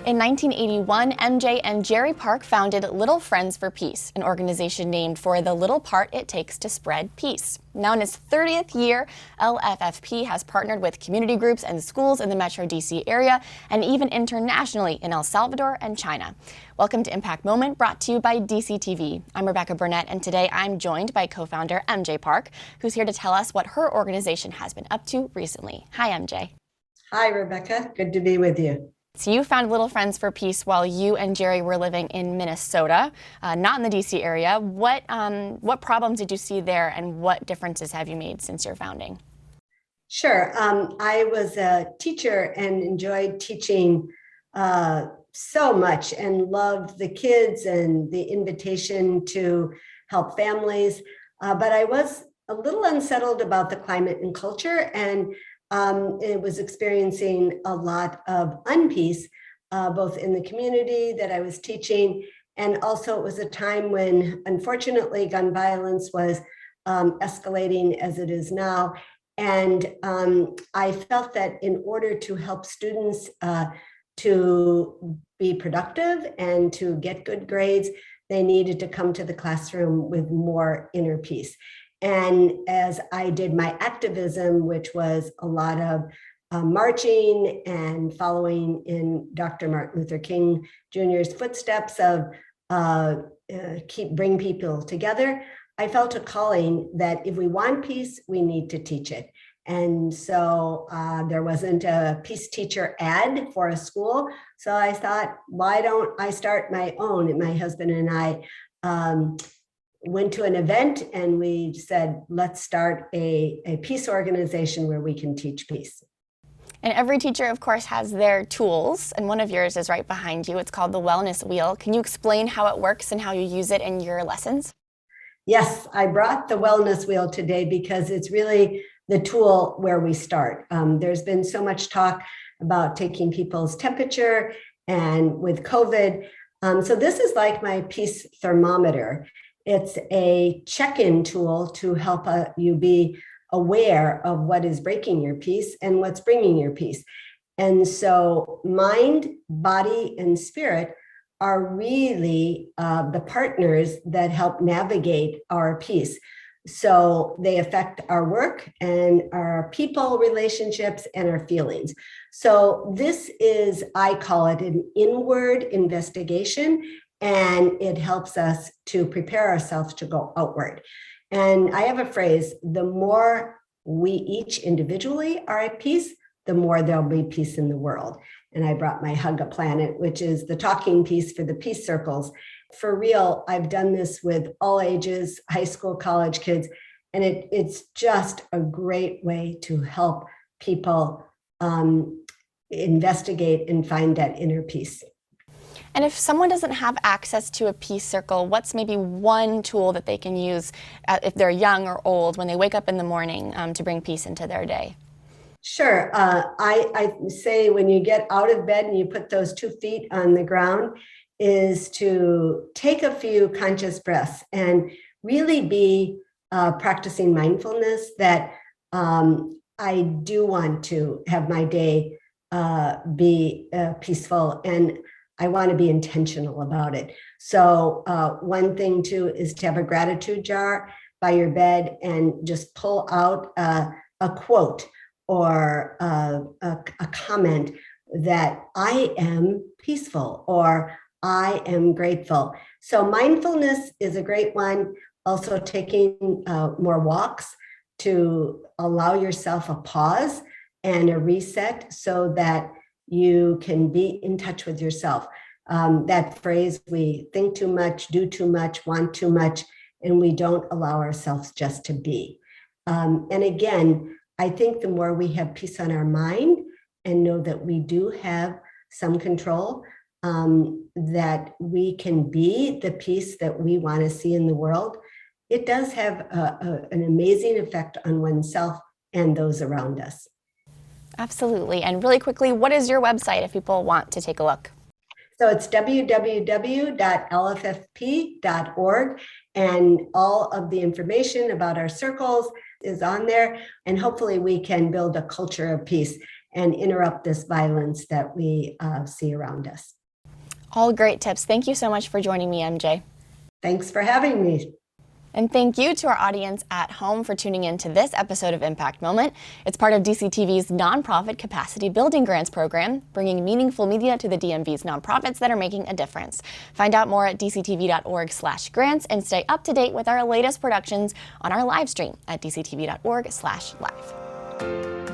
In 1981, MJ and Jerry Park founded Little Friends for Peace, an organization named for the little part it takes to spread peace. Now in its 30th year, LFFP has partnered with community groups and schools in the Metro DC area and even internationally in El Salvador and China. Welcome to Impact Moment, brought to you by DCTV. I'm Rebecca Burnett, and today I'm joined by co-founder MJ Park, who's here to tell us what her organization has been up to recently. Hi, MJ. Hi, Rebecca. Good to be with you. So you found Little Friends for Peace while you and Jerry were living in Minnesota, not in the DC area. What problems did you see there, and what differences have you made since your founding? Sure. I was a teacher and enjoyed teaching so much and loved the kids and the invitation to help families. But I was a little unsettled about the climate and culture, and it was experiencing a lot of unpeace, both in the community that I was teaching, and also it was a time when, unfortunately, gun violence was escalating as it is now. And I felt that in order to help students to be productive and to get good grades, they needed to come to the classroom with more inner peace. And as I did my activism, which was a lot of marching and following in Dr. Martin Luther King Jr.'s footsteps of bring people together, I felt a calling that if we want peace, we need to teach it. And so there wasn't a peace teacher ad for a school. So I thought, why don't I start my own? And my husband and I went to an event and we said, let's start a peace organization where we can teach peace. And every teacher, of course, has their tools, and one of yours is right behind you. It's called the Wellness Wheel. Can you explain how it works and how you use it in your lessons? Yes, I brought the Wellness Wheel today because it's really the tool where we start. There's been so much talk about taking people's temperature and with COVID. So this is like my peace thermometer. It's a check-in tool to help you be aware of what is breaking your peace and what's bringing your peace. And so mind, body, and spirit are really the partners that help navigate our peace. So they affect our work and our people relationships and our feelings. So this is, I call it an inward investigation, and it helps us to prepare ourselves to go outward. And I have a phrase, the more we each individually are at peace, the more there'll be peace in the world. And I brought my Hug a Planet, which is the talking piece for the peace circles. For real, I've done this with all ages, high school, college kids, and it's just a great way to help people investigate and find that inner peace. And if someone doesn't have access to a peace circle, what's maybe one tool that they can use if they're young or old when they wake up in the morning to bring peace into their day? Sure. I say when you get out of bed and you put those 2 feet on the ground is to take a few conscious breaths and really be practicing mindfulness that I do want to have my day be peaceful, and I want to be intentional about it. So one thing too is to have a gratitude jar by your bed and just pull out a quote or a comment that I am peaceful or I am grateful. So mindfulness is a great one. Also taking more walks to allow yourself a pause and a reset so that you can be in touch with yourself. That phrase, we think too much, do too much, want too much, and we don't allow ourselves just to be. And again, I think the more we have peace on our mind and know that we do have some control, that we can be the peace that we want to see in the world, it does have an amazing effect on oneself and those around us. Absolutely. And really quickly, what is your website if people want to take a look? So it's www.lffp.org, and all of the information about our circles is on there. And hopefully we can build a culture of peace and interrupt this violence that we see around us. All great tips. Thank you so much for joining me, MJ. Thanks for having me. And thank you to our audience at home for tuning in to this episode of Impact Moment. It's part of DCTV's nonprofit capacity building grants program, bringing meaningful media to the DMV's nonprofits that are making a difference. Find out more at dctv.org/grants and stay up to date with our latest productions on our live stream at dctv.org/live.